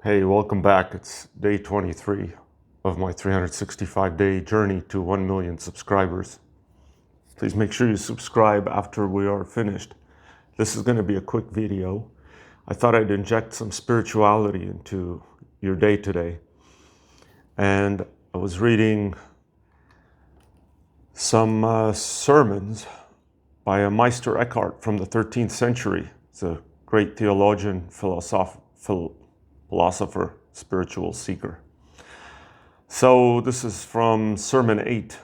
Hey, welcome back. It's day 23 of my 365-day journey to 1 million subscribers. Please make sure you subscribe after we are finished. This is going to be a quick video. I thought I'd inject some spirituality into your day today. And I was reading some sermons by a Meister Eckhart from the 13th century. He's a great theologian, philosopher, spiritual seeker. So this is from Sermon 8.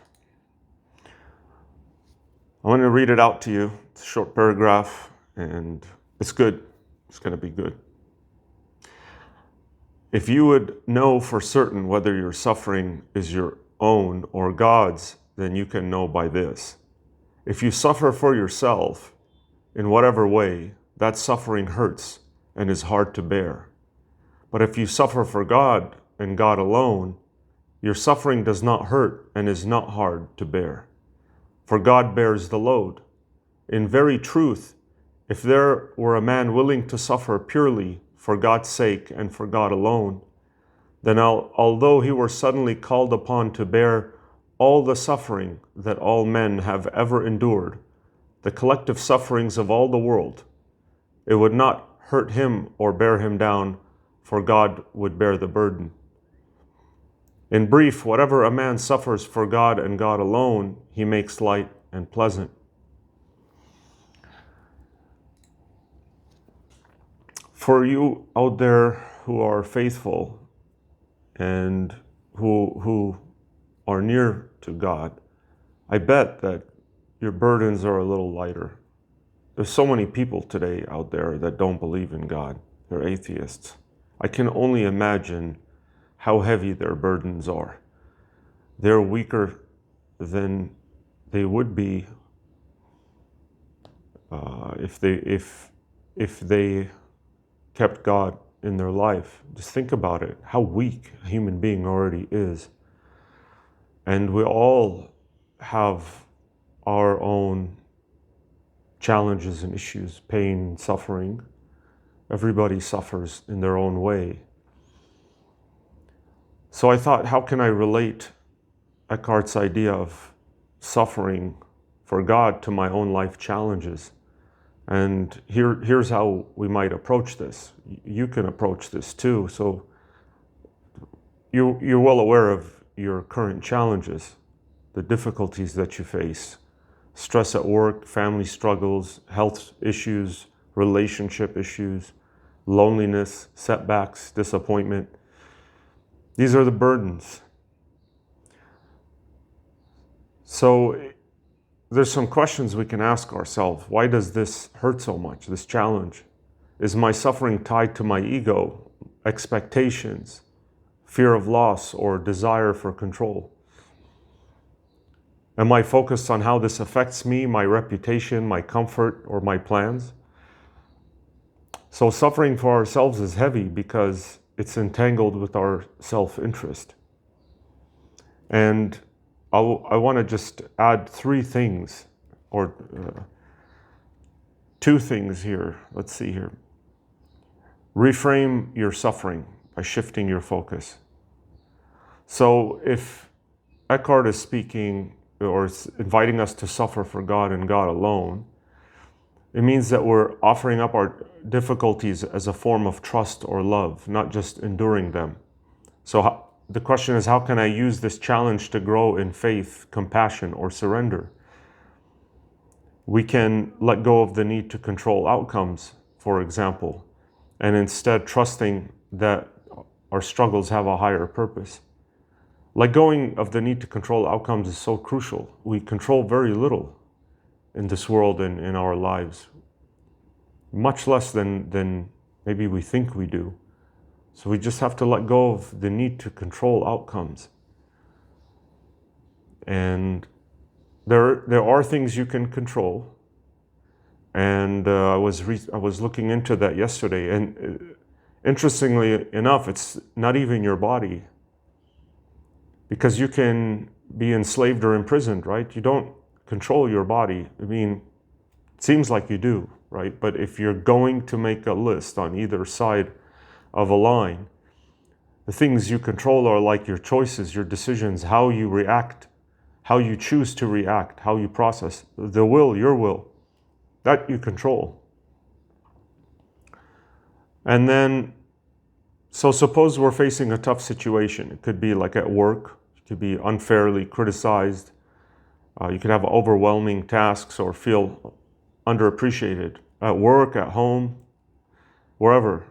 I want to read it out to you. It's a short paragraph, and it's good. It's going to be good. If you would know for certain whether your suffering is your own or God's, then you can know by this. If you suffer for yourself, in whatever way, that suffering hurts and is hard to bear. But if you suffer for God and God alone, your suffering does not hurt and is not hard to bear. For God bears the load. In very truth, if there were a man willing to suffer purely for God's sake and for God alone, then although he were suddenly called upon to bear all the suffering that all men have ever endured, the collective sufferings of all the world, it would not hurt him or bear him down, for God would bear the burden. In brief, whatever a man suffers for God and God alone, he makes light and pleasant. For you out there who are faithful and who are near to God, I bet that your burdens are a little lighter. There's so many people today out there that don't believe in God. They're atheists. I can only imagine how heavy their burdens are. They're weaker than they would be if they kept God in their life. Just think about it, how weak a human being already is. And we all have our own challenges and issues, pain, suffering. Everybody suffers in their own way. So I thought, how can I relate Eckhart's idea of suffering for God to my own life challenges? And here's how we might approach this. You can approach this too. So you're well aware of your current challenges, the difficulties that you face, stress at work, family struggles, health issues, relationship issues, loneliness, setbacks, disappointment. These are the burdens. So there's some questions we can ask ourselves. Why does this hurt so much, this challenge? Is my suffering tied to my ego, expectations, fear of loss, or desire for control? Am I focused on how this affects me, my reputation, my comfort, or my plans? So suffering for ourselves is heavy because it's entangled with our self-interest. And I want to just add three things, or two things here. Let's see here. Reframe your suffering by shifting your focus. So if Eckhart is speaking or inviting us to suffer for God and God alone, it means that we're offering up our difficulties as a form of trust or love, not just enduring them. So the question is, how can I use this challenge to grow in faith, compassion, or surrender? We can let go of the need to control outcomes, for example, and instead trusting that our struggles have a higher purpose. Let going of the need to control outcomes is so crucial. We control very little in this world and in our lives, much less than maybe we think we do. So we just have to let go of the need to control outcomes. And there are things you can control. And I was looking into that yesterday. And interestingly enough, it's not even your body. Because you can be enslaved or imprisoned, right? You don't control your body. I mean, it seems like you do, right? But if you're going to make a list on either side of a line, The things you control are like your choices, your decisions, how you react, how you choose to react, how you process. The will, your will, that you control. And then, so suppose we're facing a tough situation. It could be like at work, you could be unfairly criticized. You could have overwhelming tasks or feel underappreciated at work, at home, wherever.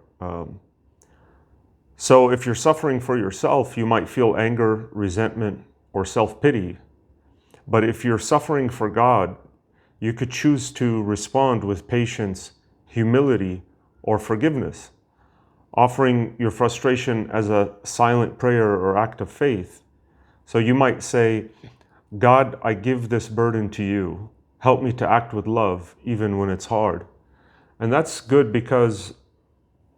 So if you're suffering for yourself, you might feel anger, resentment, or self-pity. But if you're suffering for God, you could choose to respond with patience, humility, or forgiveness, offering your frustration as a silent prayer or act of faith. So you might say, God, I give this burden to you. Help me to act with love, even when it's hard. And that's good because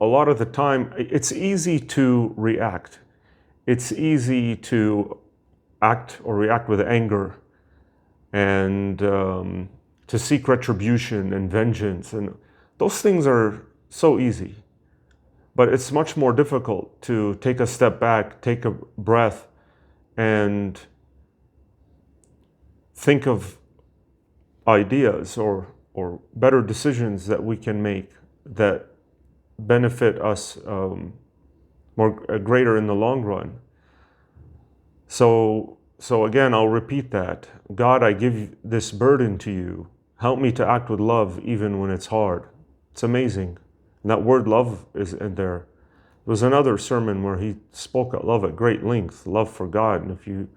a lot of the time, it's easy to react. It's easy to act or react with anger and to seek retribution and vengeance. And those things are so easy. But it's much more difficult to take a step back, take a breath, and think of ideas or better decisions that we can make that benefit us greater in the long run. So again, I'll repeat that. God, I give this burden to you. Help me to act with love even when it's hard. It's amazing. And that word love is in there. There was another sermon where he spoke of love at great length, love for God. And if you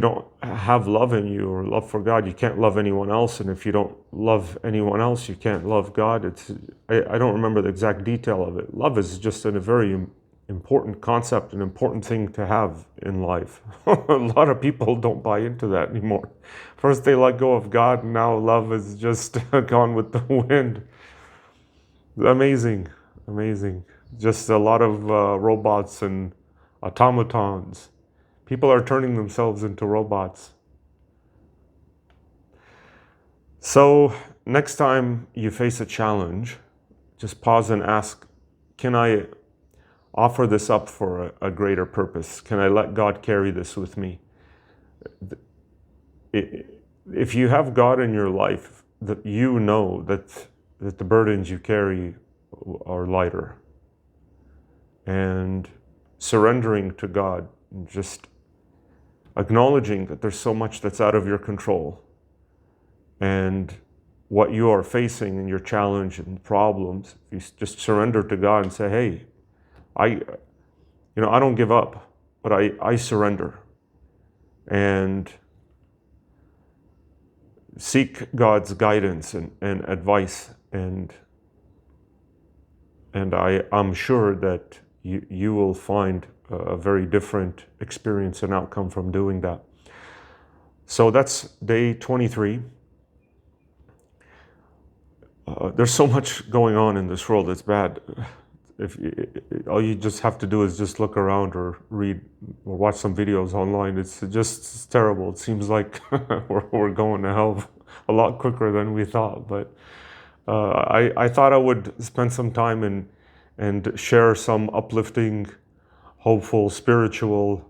don't have love in you or love for God, you can't love anyone else. And if you don't love anyone else, you can't love God. I don't remember the exact detail of it. Love is just a very important concept, an important thing to have in life. A lot of people don't buy into that anymore. First they let go of God, and now love is just gone with the wind. Amazing, amazing. Just a lot of robots and automatons. People are turning themselves into robots. So next time you face a challenge, just pause and ask, can I offer this up for a greater purpose? Can I let God carry this with me? If you have God in your life, that you know that the burdens you carry are lighter. And surrendering to God, just acknowledging that there's so much that's out of your control, and what you are facing and your challenge and problems, if you just surrender to God and say, hey, I don't give up, but I surrender, and seek God's guidance and advice, and I'm sure that you will find a very different experience and outcome from doing that. So that's day 23. There's so much going on in this world. It's bad. All you just have to do is just look around or read or watch some videos online. It's terrible. It seems like we're going to hell a lot quicker than we thought. But I thought I would spend some time and share some uplifting, hopeful, spiritual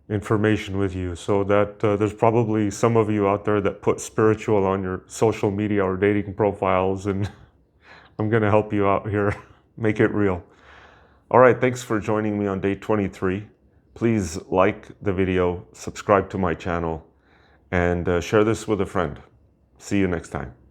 information with you, so that there's probably some of you out there that put spiritual on your social media or dating profiles, and I'm going to help you out here, make it real. All right, thanks for joining me on day 23. Please like the video, subscribe to my channel, and share this with a friend. See you next time.